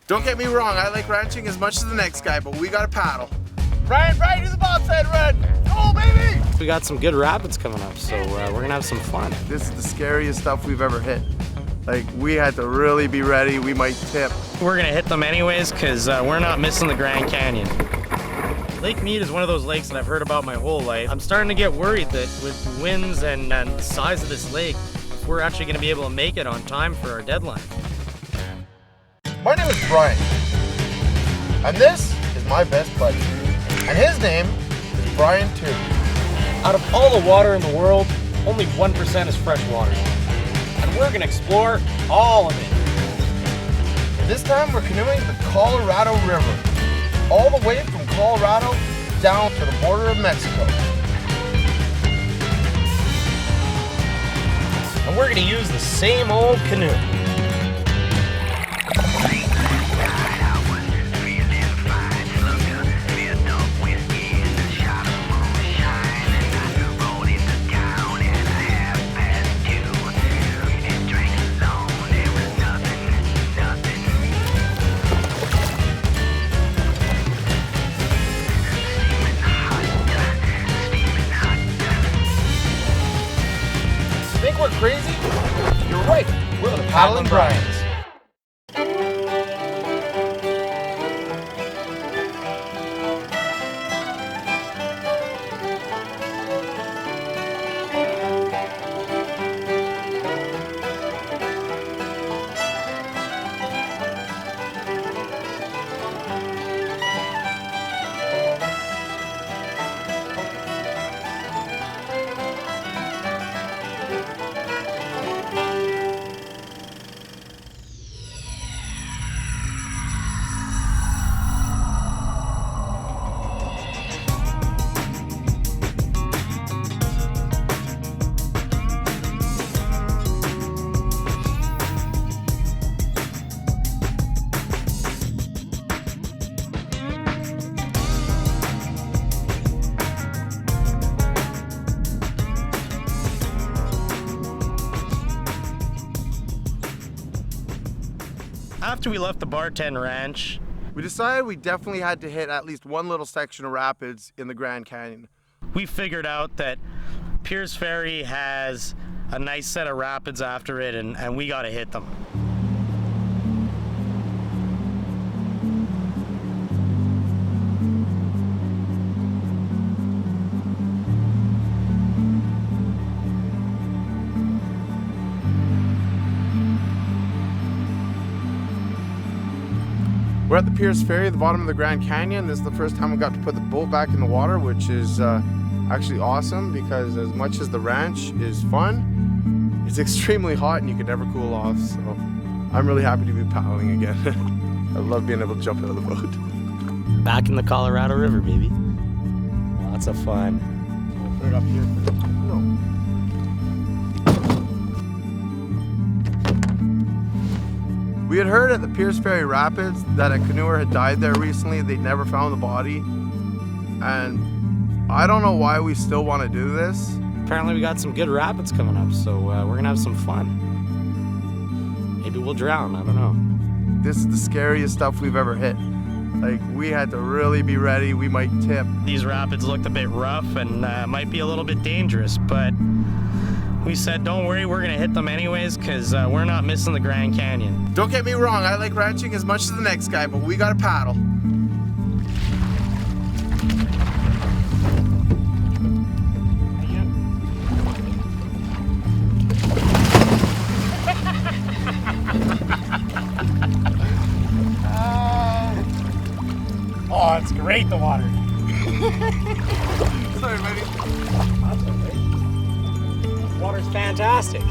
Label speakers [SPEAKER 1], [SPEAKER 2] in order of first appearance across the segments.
[SPEAKER 1] Don't get me wrong, I like ranching as much as the next guy, but we got a paddle.
[SPEAKER 2] Brian, do the bobsled run! Go, baby!
[SPEAKER 3] We got some good rapids coming up, so we're gonna have some fun.
[SPEAKER 1] This is the scariest stuff we've ever hit. Like, we had to really be ready, we might tip.
[SPEAKER 3] We're gonna hit them anyways, because we're not missing the Grand Canyon. Lake Mead is one of those lakes that I've heard about my whole life. I'm starting to get worried that with the winds and the size of this lake, if we're actually gonna be able to make it on time for our deadline.
[SPEAKER 1] My name is Bryans, and this is my best buddy. And his name is Brian too.
[SPEAKER 3] Out of all the water in the world, only 1% is fresh water. And we're gonna explore all of it.
[SPEAKER 1] This time we're canoeing the Colorado River, all the way from Colorado down to the border of Mexico.
[SPEAKER 3] And we're gonna use the same old canoe.
[SPEAKER 1] Think we're crazy? You're right. We're the Paddling Bryans.
[SPEAKER 3] After we left the Bartend Ranch,
[SPEAKER 1] We decided we definitely had to hit at least one little section of rapids in the Grand Canyon.
[SPEAKER 3] we figured out that Pierce Ferry has a nice set of rapids after it, and we gotta hit them.
[SPEAKER 1] We're at the Pierce Ferry at the bottom of the Grand Canyon. This is the first time we got to put the boat back in the water, which is actually awesome because as much as the ranch is fun, it's extremely hot and you can never cool off. So I'm really happy to be paddling again. I love being able to jump out of the boat.
[SPEAKER 3] Back in the Colorado River, baby. Lots of fun.
[SPEAKER 1] We'll put it up here. No. We had heard at the Pierce Ferry Rapids that a canoer had died there recently. They'd never found the body. And I don't know why we still want to do this.
[SPEAKER 3] Apparently we got some good rapids coming up, so we're gonna have some fun. Maybe we'll drown, I don't know.
[SPEAKER 1] This is the scariest stuff we've ever hit. Like, we had to really be ready. We might tip.
[SPEAKER 3] These rapids looked a bit rough and might be a little bit dangerous, but we said, don't worry, we're gonna hit them anyways, because we're not missing the Grand Canyon.
[SPEAKER 1] Don't get me wrong, I like ranching as much as the next guy, but we got a paddle.
[SPEAKER 3] Oh, it's great, the water.
[SPEAKER 1] Sorry, buddy.
[SPEAKER 3] That's okay. Water's fantastic.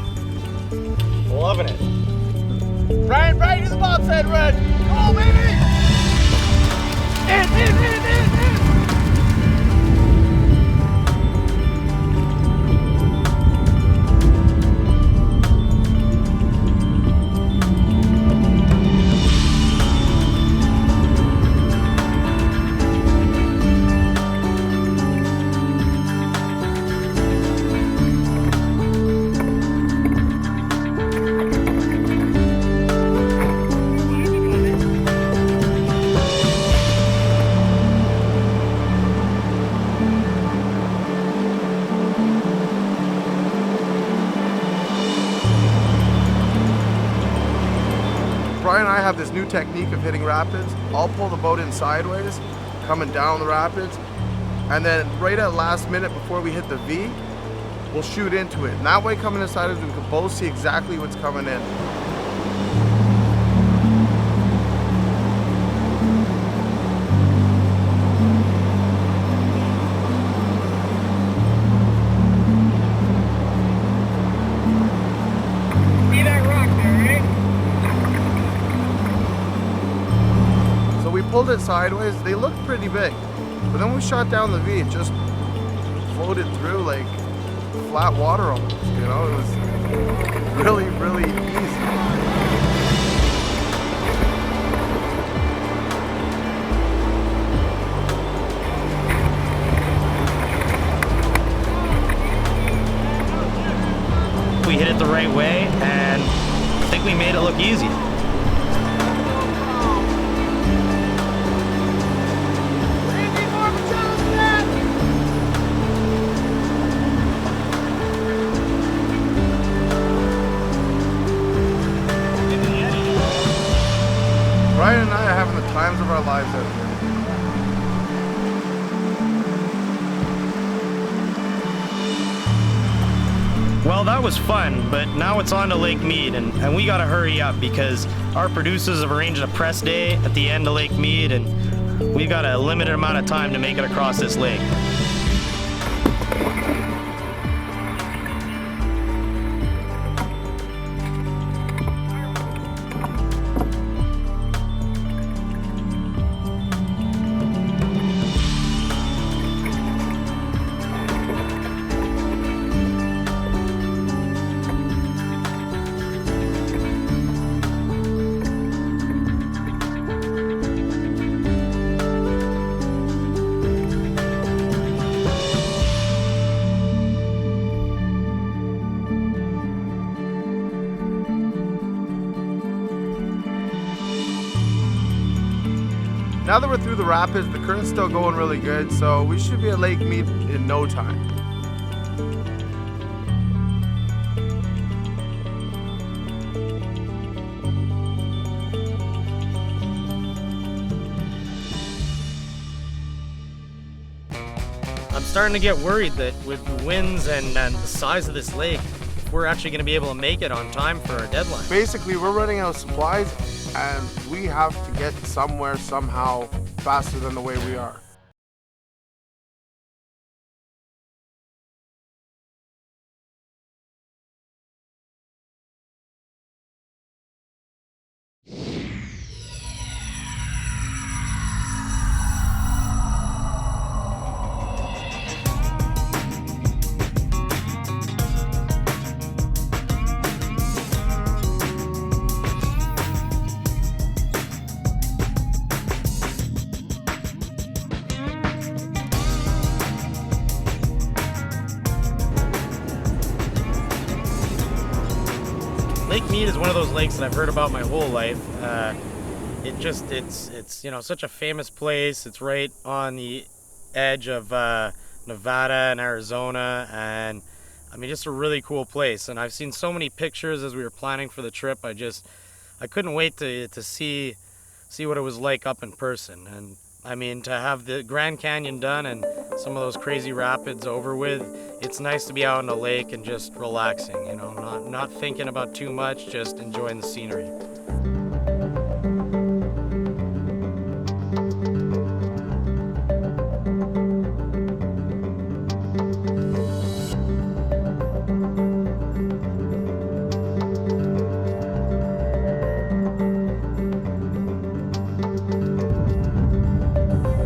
[SPEAKER 3] Loving it.
[SPEAKER 2] Brian, do the bobsled run! Go, baby! In!
[SPEAKER 1] Brian and I have this new technique of hitting rapids. I'll pull the boat in sideways, coming down the rapids, and then right at last minute before we hit the V, we'll shoot into it. And that way, coming in sideways, we can both see exactly what's coming in. Pulled it sideways, they looked pretty big, but then we shot down the V, it just floated through like flat water almost, you know. It was really, really easy.
[SPEAKER 3] We hit it the right way, and I think we made it look easy.
[SPEAKER 1] Brian and I are having the times of our lives out here.
[SPEAKER 3] Well, that was fun, but now it's on to Lake Mead, and we gotta hurry up because our producers have arranged a press day at the end of Lake Mead, and we've got a limited amount of time to make it across this lake.
[SPEAKER 1] Now that we're through the rapids, the current's still going really good, so we should be at Lake Mead in no time.
[SPEAKER 3] I'm starting to get worried that with the winds and the size of this lake, we're actually going to be able to make it on time for our deadline.
[SPEAKER 1] Basically, we're running out of supplies, and we have to get somewhere somehow faster than the way we are.
[SPEAKER 3] Lake Mead is one of those lakes that I've heard about my whole life. It's you know, such a famous place. It's right on the edge of Nevada and Arizona, and I mean, just a really cool place. And I've seen so many pictures as we were planning for the trip. I couldn't wait to see what it was like up in person. And I mean, to have the Grand Canyon done and some of those crazy rapids over with, it's nice to be out on the lake and just relaxing, you know, not thinking about too much, just enjoying the scenery.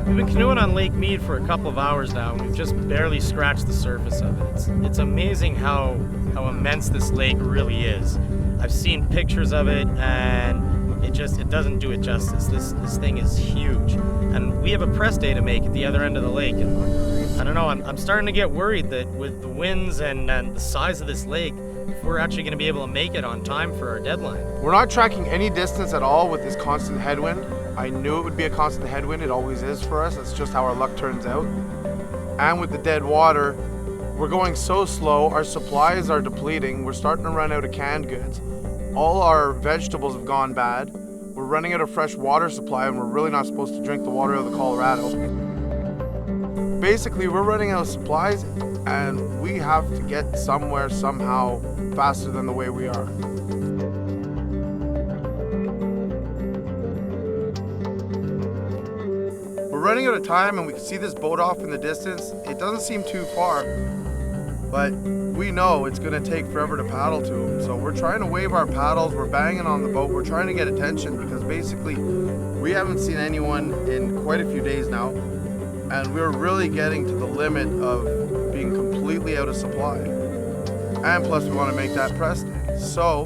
[SPEAKER 3] We've been canoeing on Lake Mead for a couple of hours now, and we've just barely scratched the surface of it. It's amazing how immense this lake really is. I've seen pictures of it, and it doesn't do it justice. This thing is huge, and we have a press day to make at the other end of the lake. And I don't know, I'm starting to get worried that with the winds and the size of this lake, we're actually going to be able to make it on time for our deadline.
[SPEAKER 1] We're not tracking any distance at all with this constant headwind. I knew it would be a constant headwind. It always is for us. That's just how our luck turns out. And with the dead water, we're going so slow. Our supplies are depleting. We're starting to run out of canned goods. All our vegetables have gone bad. running out of fresh water supply and we're really not supposed to drink the water out of the Colorado. Basically, we're running out of supplies and we have to get somewhere somehow faster than the way we are. We're running out of time and we can see this boat off in the distance. It doesn't seem too far, but we know it's gonna take forever to paddle to him. So we're trying to wave our paddles, we're banging on the boat, we're trying to get attention because basically we haven't seen anyone in quite a few days now. And we're really getting to the limit of being completely out of supply. And plus we wanna make that press day. So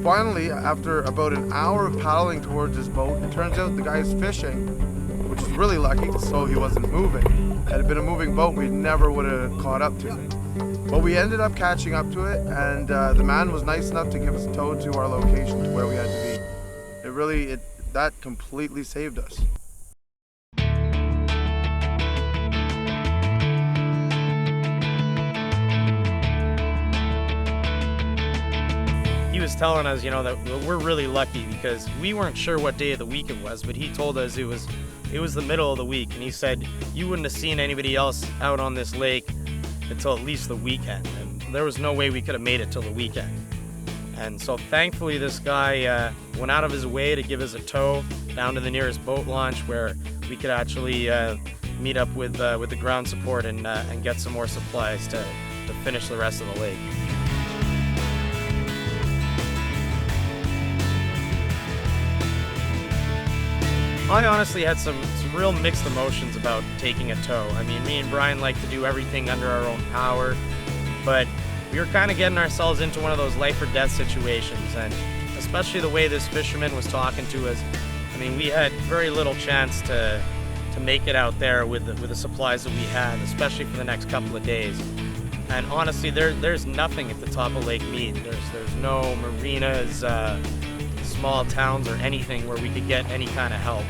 [SPEAKER 1] finally, after about an hour of paddling towards this boat, it turns out the guy's fishing, which is really lucky, so he wasn't moving. Had it been a moving boat, we never would have caught up to it. But we ended up catching up to it, and the man was nice enough to give us a tow to our location, to where we had to be. That completely saved us.
[SPEAKER 3] He was telling us, you know, that we're really lucky because we weren't sure what day of the week it was, but he told us it was the middle of the week, and he said you wouldn't have seen anybody else out on this lake until at least the weekend, and there was no way we could have made it till the weekend. And so thankfully this guy went out of his way to give us a tow down to the nearest boat launch where we could actually meet up with the ground support and get some more supplies to finish the rest of the lake. I honestly had some real mixed emotions about taking a tow. I mean, me and Brian like to do everything under our own power, but we were kind of getting ourselves into one of those life or death situations, and especially the way this fisherman was talking to us. I mean, we had very little chance to make it out there with the supplies that we had, especially for the next couple of days. And honestly, there's nothing at the top of Lake Mead. There's no marinas, small towns or anything where we could get any kind of help.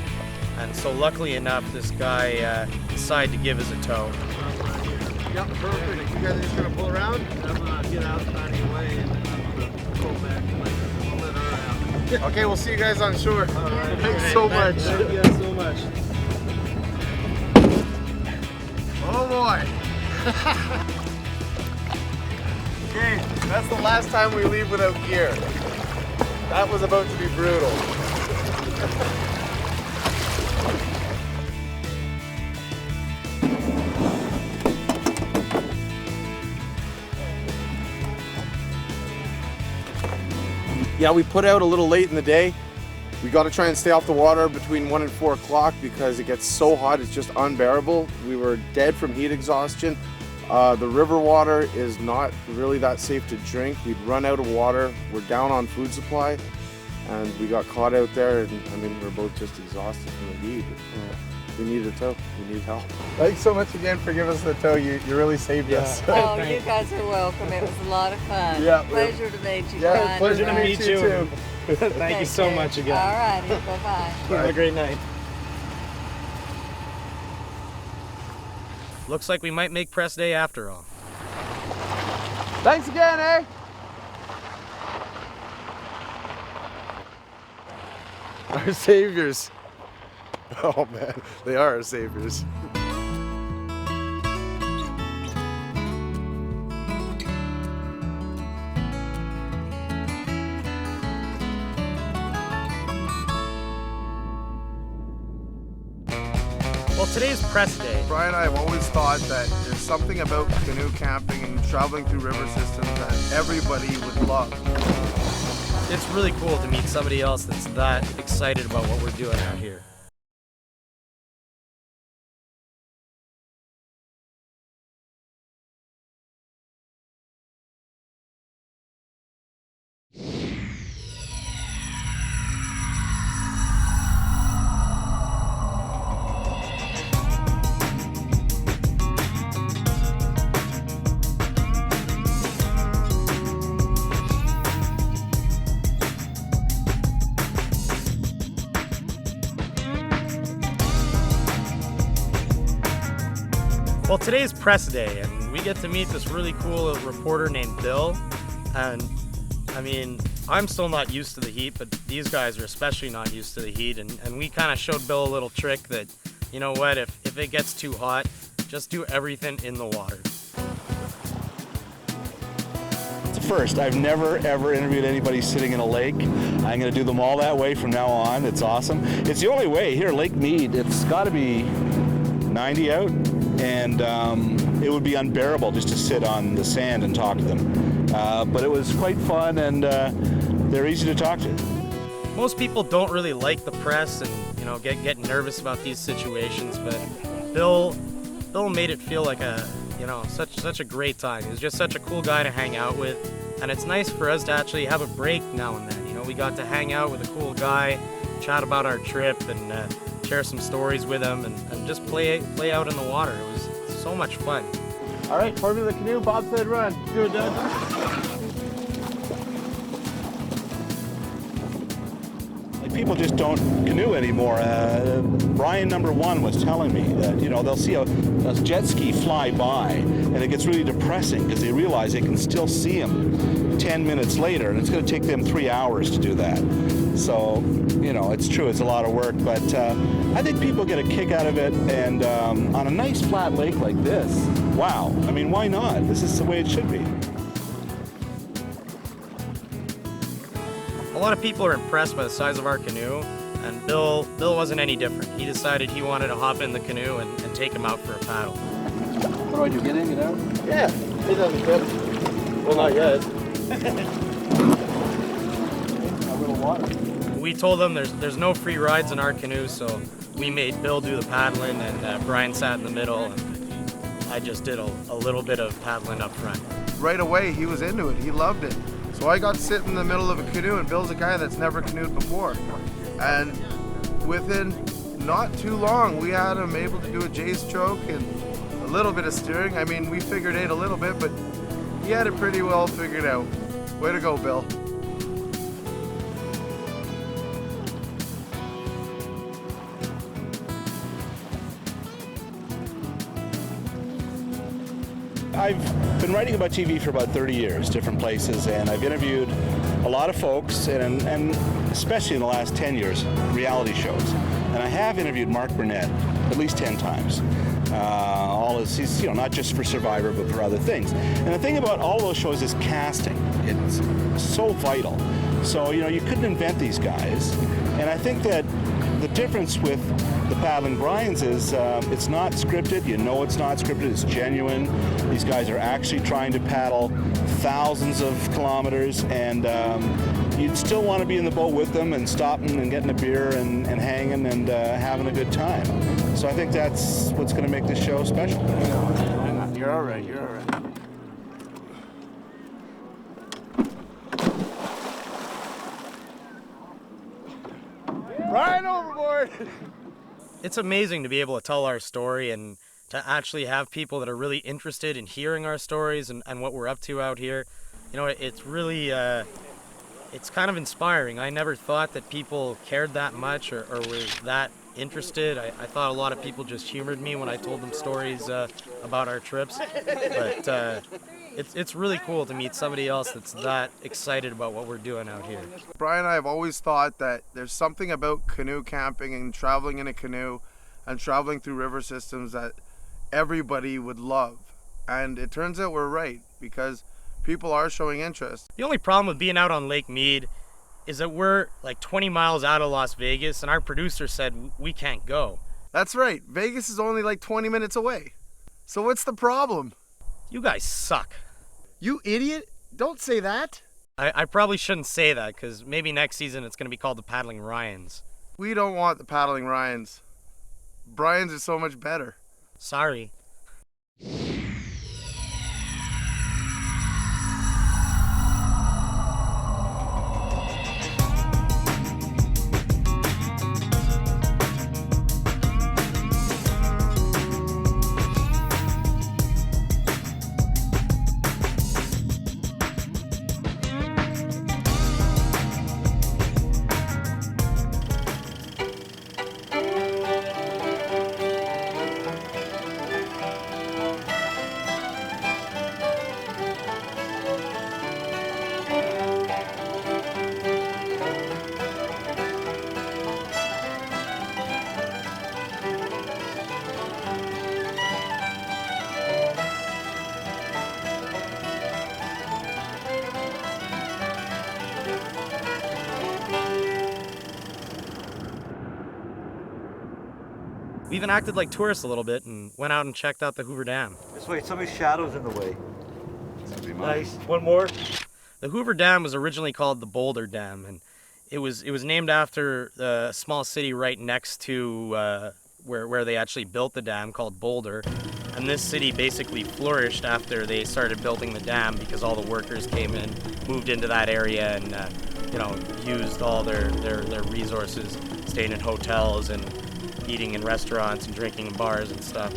[SPEAKER 3] And so luckily enough, this guy decided to give us a tow.
[SPEAKER 2] Yep, perfect. You guys are just gonna pull around? I'm gonna get out, find your way, and then I'm gonna pull back and let her out.
[SPEAKER 1] Okay, we'll see you guys on shore.
[SPEAKER 2] All right.
[SPEAKER 1] Thanks so much.
[SPEAKER 2] Thank you guys so much.
[SPEAKER 1] Oh boy. Okay, that's the last time we leave without gear. That was about to be brutal. Yeah, we put out a little late in the day. We got to try and stay off the water between 1 and 4 o'clock because it gets so hot, it's just unbearable. We were dead from heat exhaustion. The river water is not really that safe to drink. We'd run out of water. We're down on food supply, and we got caught out there, and I mean, we're both just exhausted from the heat. We need a tow. We need help. Thanks so much again for giving us the tow. You really saved us.
[SPEAKER 4] Oh, you guys are welcome. It was a lot of fun.
[SPEAKER 1] Yeah,
[SPEAKER 4] Pleasure to meet you,
[SPEAKER 1] Yeah,
[SPEAKER 4] Brian.
[SPEAKER 1] pleasure to
[SPEAKER 4] Brian.
[SPEAKER 1] meet you too.
[SPEAKER 3] Thank you so much again.
[SPEAKER 4] All righty, bye-bye.
[SPEAKER 3] Have a great night. Looks like we might make press day after all.
[SPEAKER 1] Thanks again, eh? Our saviors. Oh man, they are our saviors.
[SPEAKER 3] Well, today's press day.
[SPEAKER 1] Brian and I have always thought that there's something about canoe camping and traveling through river systems that everybody would love.
[SPEAKER 3] It's really cool to meet somebody else that's that excited about what we're doing out here. Well, today's press day, and we get to meet this really cool reporter named Bill. And I mean, I'm still not used to the heat, but these guys are especially not used to the heat, and we kind of showed Bill a little trick that, you know what, if it gets too hot, just do everything in the water.
[SPEAKER 5] It's a first. I've never ever interviewed anybody sitting in a lake. I'm going to do them all that way from now on. It's awesome. It's the only way here, Lake Mead. It's got to be 90 out, and it would be unbearable just to sit on the sand and talk to them. But it was quite fun, and they're easy to talk to.
[SPEAKER 3] Most people don't really like the press and, you know, get nervous about these situations, but Bill made it feel like such a great time. He was just such a cool guy to hang out with, and it's nice for us to actually have a break now and then. You know, we got to hang out with a cool guy, chat about our trip, and share some stories with him, and just play out in the water. It was so much fun.
[SPEAKER 1] All right, pour me the canoe, bobsled run. Do it, Dad.
[SPEAKER 5] People just don't canoe anymore. Brian #1 was telling me that, you know, they'll see a jet ski fly by and it gets really depressing because they realize they can still see him 10 minutes later, and it's going to take them 3 hours to do that. So, you know, it's true, it's a lot of work, but I think people get a kick out of it, and on a nice flat lake like this, wow, I mean, why not? This is the way it should be.
[SPEAKER 3] A lot of people are impressed by the size of our canoe, and Bill wasn't any different. He decided he wanted to hop in the canoe and take him out for a paddle.
[SPEAKER 5] What do you get in, get out?
[SPEAKER 1] Yeah, it doesn't fit. Well, not yet.
[SPEAKER 5] A little water.
[SPEAKER 3] We told him there's no free rides in our canoe, so we made Bill do the paddling, and Brian sat in the middle, and I just did a little bit of paddling up front.
[SPEAKER 1] Right away, he was into it. He loved it. So I got to sit in the middle of a canoe, and Bill's a guy that's never canoed before. And within not too long, we had him able to do a J-stroke and a little bit of steering. I mean, we figured eight a little bit, but he had it pretty well figured out. Way to go, Bill.
[SPEAKER 5] I've been writing about TV for about 30 years, different places, and I've interviewed a lot of folks, and especially in the last 10 years, reality shows. And I have interviewed Mark Burnett at least 10 times. He's, you know, not just for Survivor, but for other things. And the thing about all those shows is casting. It's so vital. So, you know, you couldn't invent these guys. And I think that the difference with the paddling Bryans is it's not scripted. You know it's not scripted. It's genuine. These guys are actually trying to paddle thousands of kilometers, and you'd still want to be in the boat with them and stopping and getting a beer and hanging and having a good time. So I think that's what's going to make this show special.
[SPEAKER 1] Hang on. You're all right. You're all right. Brian overboard!
[SPEAKER 3] It's amazing to be able to tell our story and to actually have people that are really interested in hearing our stories and what we're up to out here. You know, it's really, it's kind of inspiring. I never thought that people cared that much or were that interested. I thought a lot of people just humored me when I told them stories about our trips. But it's really cool to meet somebody else that's that excited about what we're doing out here.
[SPEAKER 1] Brian and I have always thought that there's something about canoe camping and traveling in a canoe and traveling through river systems that everybody would love. And it turns out we're right, because people are showing interest.
[SPEAKER 3] The only problem with being out on Lake Mead is that we're like 20 miles out of Las Vegas, and our producer said we can't go.
[SPEAKER 1] That's right. Vegas is only like 20 minutes away. So what's the problem?
[SPEAKER 3] You guys suck.
[SPEAKER 1] You idiot. Don't say that.
[SPEAKER 3] I probably shouldn't say that, because maybe next season it's going to be called the Paddling Ryans.
[SPEAKER 1] We don't want the paddling Ryans. Bryans is so much better.
[SPEAKER 3] Sorry. We even acted like tourists a little bit and went out and checked out the Hoover Dam.
[SPEAKER 2] This way, somebody's shadow's in the way.
[SPEAKER 3] Nice. One more. The Hoover Dam was originally called the Boulder Dam, and it was named after a small city right next to where they actually built the dam, called Boulder. And this city basically flourished after they started building the dam because all the workers came in, moved into that area, and used all their resources, staying in hotels and eating in restaurants and drinking in bars and stuff.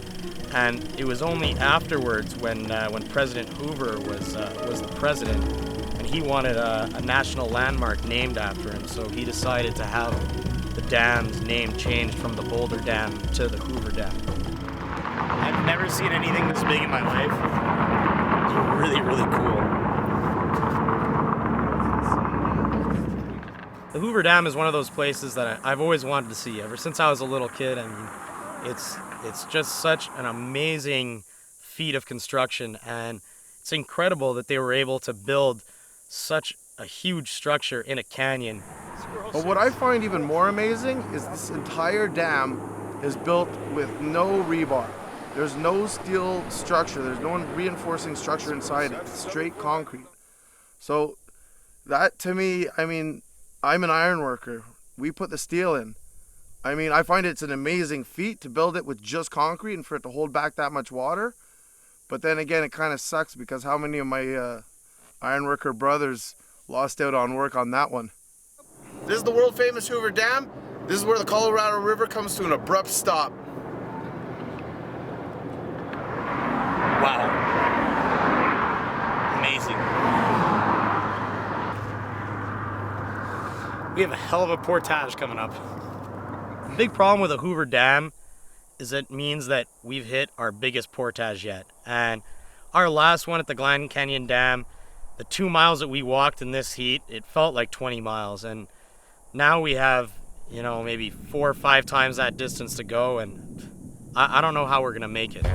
[SPEAKER 3] And it was only afterwards when President Hoover was the president, and he wanted a national landmark named after him, so he decided to have the dam's name changed from the Boulder Dam to the Hoover Dam. I've never seen anything this big in my life. It's really, really cool. The Hoover Dam is one of those places that I've always wanted to see ever since I was a little kid. I mean, it's just such an amazing feat of construction, and it's incredible that they were able to build such a huge structure in a canyon.
[SPEAKER 1] But what I find even more amazing is this entire dam is built with no rebar. There's no steel structure. There's no reinforcing structure inside it. It's straight concrete. So that, to me, I mean, I'm an iron worker. We put the steel in. I mean, I find it's an amazing feat to build it with just concrete and for it to hold back that much water. But then again, it kind of sucks because how many of my ironworker brothers lost out on work on that one? This is the world famous Hoover Dam. This is where the Colorado River comes to an abrupt stop.
[SPEAKER 3] Wow. Amazing. We have a hell of a portage coming up. The big problem with the Hoover Dam is it means that we've hit our biggest portage yet. And our last one at the Grand Canyon Dam, the 2 miles that we walked in this heat, it felt like 20 miles. And now we have, maybe 4 or 5 times that distance to go, and I don't know how we're gonna make it.